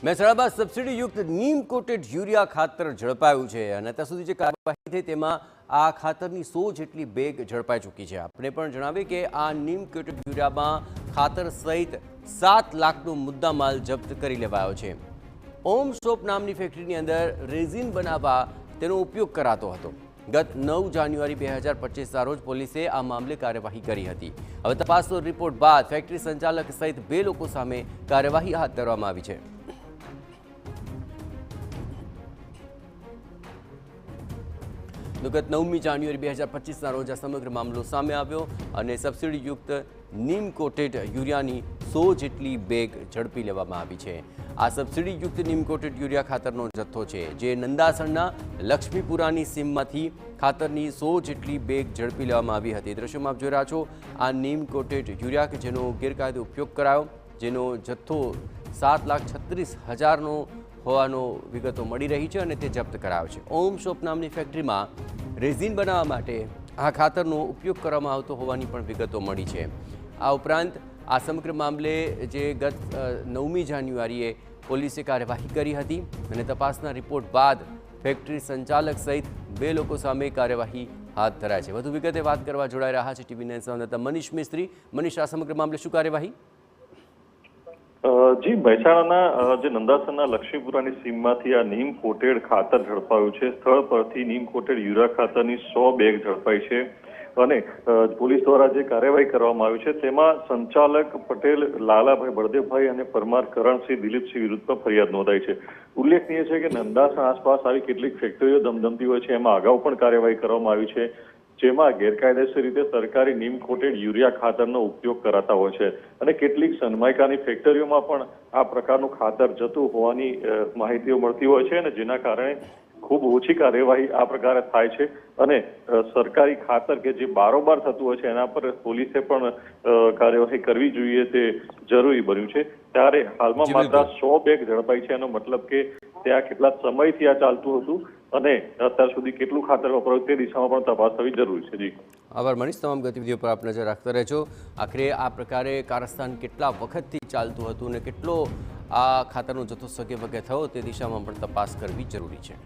મહેસાણામાં સબસિડીયુક્ત નીમ coated urea ખાતર ઝડપાયું છે અને અત્યાર સુધી જે કાર્યવાહી થઈ તેમાં આ ખાતરની 100 જેટલી બેગ ઝડપાઈ ચૂકી છે। આપણે પણ જણાવીએ કે આ નીમ કોટેડ યુરિયામાં ખાતર સહિત 7 લાખનો મુદ્દામાલ જપ્ત કરી લેવાયો છે। ઓમ સોપ નામની ફેક્ટરીની અંદર રેઝિન બનાવવા તેનો ઉપયોગ કરાતો હતો। ગત 9 જાન્યુઆરી 2025ના રોજ પોલીસે આ મામલે કાર્યવાહી કરી હતી। હવે તપાસનો રિપોર્ટ બાદ ફેક્ટરી સંચાલક સહિત 2 લોકો સામે કાર્યવાહી હાથ ધરવામાં આવી છે। ગત 9મી જાન્યુઆરી 2025ના રોજ આ સમગ્ર મામલો સામે આવ્યો અને સબસિડીયુક્ત નીમ કોટેડ યુરિયાની 100 જેટલી બેગ ઝડપી લેવામાં આવી છે। આ સબસિડીયુક્ત નીમ કોટેડ યુરિયા ખાતરનો જથ્થો છે જે નંદાસણના લક્ષ્મીપુરાની સીમમાંથી ખાતરની 100 જેટલી બેગ ઝડપી લેવામાં આવી હતી। દ્રશ્યોમાં આપ જોઈ રહ્યા છો આ નીમ કોટેડ યુરિયા કે જેનો ગેરકાયદે ઉપયોગ કરાયો, જેનો જથ્થો 7,36,000નો હોવાનો વિગતો મળી રહી છે અને તે જપ્ત કરાયો છે। ઓમ શોપ નામની ફેક્ટરીમાં રેઝિન બનાવવા માટે આ ખાતરનો ઉપયોગ કરવામાં આવતો હોવાની પણ વિગતો મળી છે। આ ઉપરાંત આ સમગ્ર મામલે જે ગત 9મી જાન્યુઆરીએ પોલીસે કાર્યવાહી કરી હતી અને તપાસના રિપોર્ટ બાદ ફેક્ટરી સંચાલક સહિત 2 લોકો સામે કાર્યવાહી હાથ ધરાઈ છે। વધુ વિગતે વાત કરવા જોડાઈ રહ્યા છે ટીવી 9 સંવાદદાતા મનીષ મિસ્ત્રી। મનીષ, આ સમગ્ર મામલે શું કાર્યવાહી? જી, મહેસાણાના જે નંદાસરના લક્ષ્મીપુરાની સીમમાંથી આ નીમ કોટેડ ખાતર ઝડપાયું છે। સ્થળ પરથી નીમ કોટેડ યુરિયા ખાતરની 100 બેગ ઝડપાઈ છે અને પોલીસ દ્વારા જે કાર્યવાહી કરવામાં આવી છે તેમાં સંચાલક પટેલ લાલાભાઈ બળદેવભાઈ અને પરમાર કરણસિંહ દિલીપસિંહ વિરુદ્ધ પણ ફરિયાદ નોંધાઈ છે। ઉલ્લેખનીય છે કે નંદાસણ આસપાસ આવી કેટલીક ફેક્ટરીઓ ધમધમતી હોય છે, એમાં અગાઉ પણ કાર્યવાહી કરવામાં આવી છે જેમાં ગેરકાયદેસર રીતે સરકારી નીમ કોટેડ યુરિયા ખાતરનો ઉપયોગ કરાતા હોય છે અને કેટલીક સનમાઇકાની ફેક્ટરીઓમાં પણ આ પ્રકારનું ખાતર જતું હોવાની માહિતીઓ મળતી હોય છે અને જેના કારણે ખૂબ ઓછી કાર્યવાહી આ પ્રકારે થાય છે અને સરકારી ખાતર કે જે બારોબાર થતું હોય છે એના પર પોલીસે પણ કાર્યવાહી કરવી જોઈએ તે જરૂરી બન્યું છે। ત્યારે હાલમાં માત્ર 100 બેગ ઝડપાઈ છે, એનો મતલબ કે ત્યાં કેટલા સમયથી આ ચાલતું હતું અને અત્યાર સુધી કેટલું ખાતર વપરાયું તે દિશામાં પણ તપાસ થવી જરૂરી છે। જી, આભાર મનીષ, તમામ ગતિવિધિઓ પર આપ નજર રાખતા રહેજો। આખરે આ પ્રકારે કારસ્તાન કેટલા વખતથી ચાલતું હતું અને કેટલો આ ખાતરનો જથ્થો સગે વગે થયો તે દિશામાં પણ તપાસ કરવી જરૂરી છે।